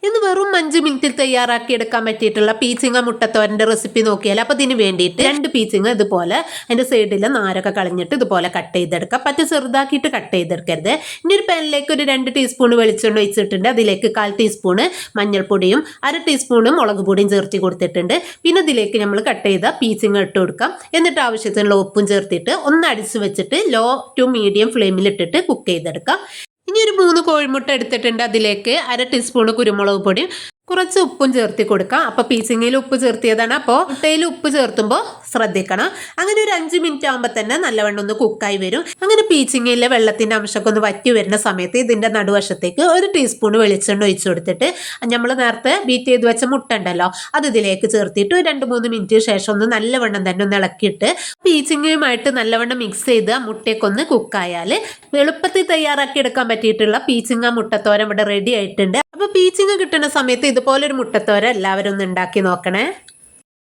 ഇന്ന് വെറും 5 മിനിറ്റിൽ തയ്യാറാക്കി എടുക്കാൻ പറ്റിയിട്ടുള്ള പീച്ചിങ്ങ മുട്ടത്തോരൻ്റെ റെസിപ്പി നോക്കിയാൽ അപ്പോൾ ഇതിന് വേണ്ടിയിട്ട് 2 പീച്ചിങ്ങ ഇതുപോലെ അതിൻ്റെ സൈഡിലെ നാരൊക്കെ കളഞ്ഞിട്ട് ഇതുപോലെ കട്ട് ചെയ്തെടുക്കുക. പറ്റി ചെറുതാക്കിയിട്ട് കട്ട് ചെയ്തെടുക്കരുത്. ഇനി ഒരു പാനിലേക്ക് ഒരു 2 ടീസ്പൂൺ വെളിച്ചെണ്ണ ഒഴിച്ചിട്ടുണ്ട്. അതിലേക്ക് 1/4 ടീസ്പൂണ് മഞ്ഞൾപ്പൊടിയും 1/2 ടീസ്പൂണ് മുളക് പൊടിയും ചേർത്ത് കൊടുത്തിട്ടുണ്ട്. പിന്നെ ഇതിലേക്ക് നമ്മൾ കട്ട് ചെയ്ത പീച്ചിങ്ങ ഇട്ട് കൊടുക്കാം. എന്നിട്ട് ആവശ്യത്തിനുള്ള ഉപ്പും ചേർത്തിട്ട് ഒന്ന് അടിച്ച് വെച്ചിട്ട് ലോ ടു മീഡിയം ഫ്ലെയിമിൽ ഇട്ടിട്ട് കുക്ക് ചെയ്തെടുക്കാം. ഇനി ഒരു 3 കോഴിമുട്ട എടുത്തിട്ടുണ്ട്. അതിലേക്ക് 1/2 ടീസ്പൂൺ കുരുമുളക് പൊടി കുറച്ച് ഉപ്പും ചേർത്തി കൊടുക്കാം. അപ്പോൾ പീച്ചിങ്ങയിൽ ഉപ്പ് ചേർത്തിയതാണ്. അപ്പോൾ മുട്ടയിൽ ഉപ്പ് ചേർത്തുമ്പോൾ ശ്രദ്ധിക്കണം. അങ്ങനെ ഒരു 5 മിനിറ്റ് ആകുമ്പോൾ തന്നെ നല്ലവണ്ണം ഒന്ന് കുക്കായി വരും. അങ്ങനെ പീച്ചിങ്ങയിലെ വെള്ളത്തിൻ്റെ അംശമൊക്കെ ഒന്ന് വറ്റി വരുന്ന സമയത്ത് ഇതിൻ്റെ നടുവശത്തേക്ക് 1 ടീസ്പൂൺ വെളിച്ചെണ്ണ ഒഴിച്ചു കൊടുത്തിട്ട് നമ്മൾ നേരത്തെ ബീറ്റ് ചെയ്ത് വെച്ച മുട്ട ഉണ്ടല്ലോ അത് ഇതിലേക്ക് ചേർത്തിട്ട് 2-3 മിനിറ്റ് ശേഷം ഒന്ന് നല്ലവണ്ണം തന്നെ ഒന്ന് ഇളക്കിയിട്ട് പീച്ചിങ്ങയുമായിട്ട് നല്ലവണ്ണം മിക്സ് ചെയ്ത് മുട്ടയൊക്കെ ഒന്ന് കുക്കായാൽ എളുപ്പത്തിൽ തയ്യാറാക്കി എടുക്കാൻ പറ്റിയിട്ടുള്ള പീച്ചിങ്ങ മുട്ടത്തോരൻ ഇവിടെ റെഡി ആയിട്ടുണ്ട്. അപ്പോൾ പീച്ചിങ്ങ കിട്ടുന്ന സമയത്ത് ഇതുപോലൊരു മുട്ടത്തോരൻ എല്ലാവരും ഒന്ന് ഉണ്ടാക്കി നോക്കണേ.